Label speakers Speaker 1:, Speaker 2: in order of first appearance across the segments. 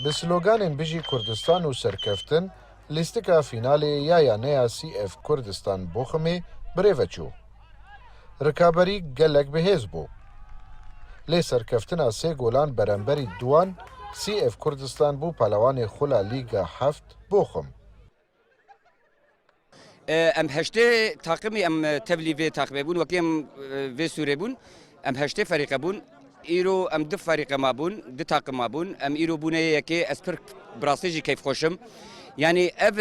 Speaker 1: bi sloganên bijî Kurdistan û serkeftin lîstika fînalê ya neya CF Kurdistan Boxumê birêve çû. Rikaberî gelek bihêz bû. Lê serkeftina sê golan beremberî duwan CF Kurdistan bû pelewanê xula Lîga Heft Boxum.
Speaker 2: Em heştê takımî em tevlî vê takibê bûn wekî em vê Sûrê bûn em heştê ferîqe bûn îro em du ferîqe mabûn du takım mabûn em îro bûne yekê ez pir bi rastî jî keyf xweşim yani ev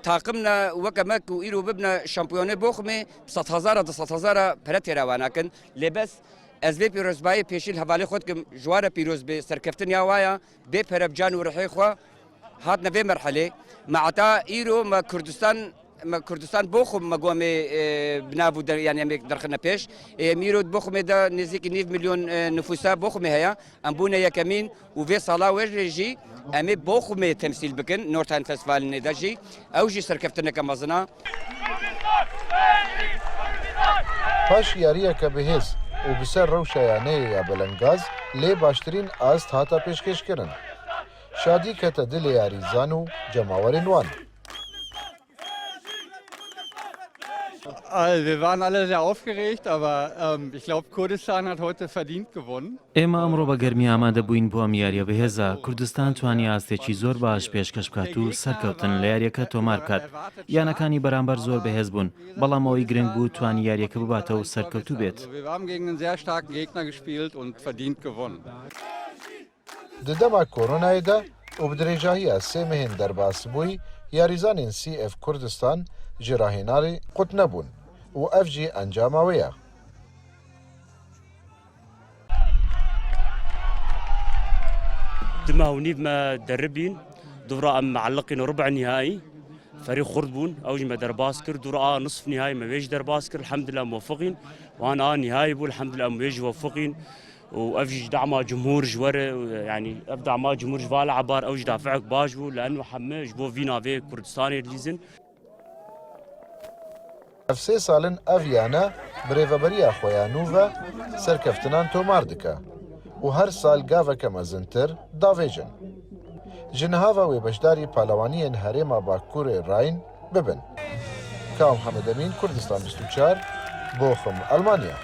Speaker 2: takımla weke me ku îro bibne şampiyonê Boxumê 100,000 pere têra wan nakin lê bes ez vê pîrozbayê pêşîl hevalê xwe dikim ji ware pîroz bê serkeftin ya waya bê perevcan û rihê xwe hatine vê merhelê me heta îro me Kurdistan Boxum me gomê binav yani em derxine pêş mîro Boxumê de nêzîkî 9 milyon nüfusa Boxumê heye em bûne yekemîn û vê sala wê jî em ê Boxumê temsîl bikin Nordheim Festivalê de jî ew jî serkeftineke mezin e.
Speaker 1: Paş yariyeke bihêz û bi ser rewşa yaneyê ya Belengaz lê baştirîn ast hata pêşkêşkirin. Şadî kete dilê yarîzan û cemawerên wan.
Speaker 3: Wir waren alle sehr aufgeregt, aber ich glaube, Kurdistan hat heute verdient gewonnen.
Speaker 4: ئێمە ئەمڕۆ بە گەرمی ئامادە بووین بۆ ئەم یاریە بەهێزە. کوردستان توانی ئاستێکی زۆر باش پێشکەش بکات و سەرکەوتن لە یاریەکە تۆمار بکات. یانەکانی بەرامبەر زۆر بەهێز بوون، بەڵام ئەوەی گرنگ بوو توانی یاریەکە بباتەوە و سەرکەوتوو بێت.
Speaker 3: Wir haben gegen einen sehr starken Gegner gespielt und verdient gewonnen.
Speaker 1: Di dema koronayê de û bi dirêjahiya sê mehên derbasbûyî yarîzanên CF Kurdistan ji rahênarê qut nebûn û ev jî encama wê ye.
Speaker 5: دما ونيف ما دربين دورة أم معلقين ربع نهائي فريق خردبون أوج ما درباس كر دورة نصف نهائي ما بيج درباس كر الحمد لله موفقين وأنا نهائي بول الحمد لله بيج موفقين وأفجي دعم جمهور جوار يعني أبدع مع جمهور جوال عبار أوج دافعك باجبو لأنه حماش بو فينا في كردستاني ليزن
Speaker 1: Ev sê salin ev yane birêveberiya xweyanû ve serkeftinan tomar dike û her sal gaveke mezintir davêjin. Ji nihava wê beşdarî pelewaniyên Herêma Bakurê Rhein bibin. Ka Muhemed Emîn, Kurdistan 24, Bochum, Almanya.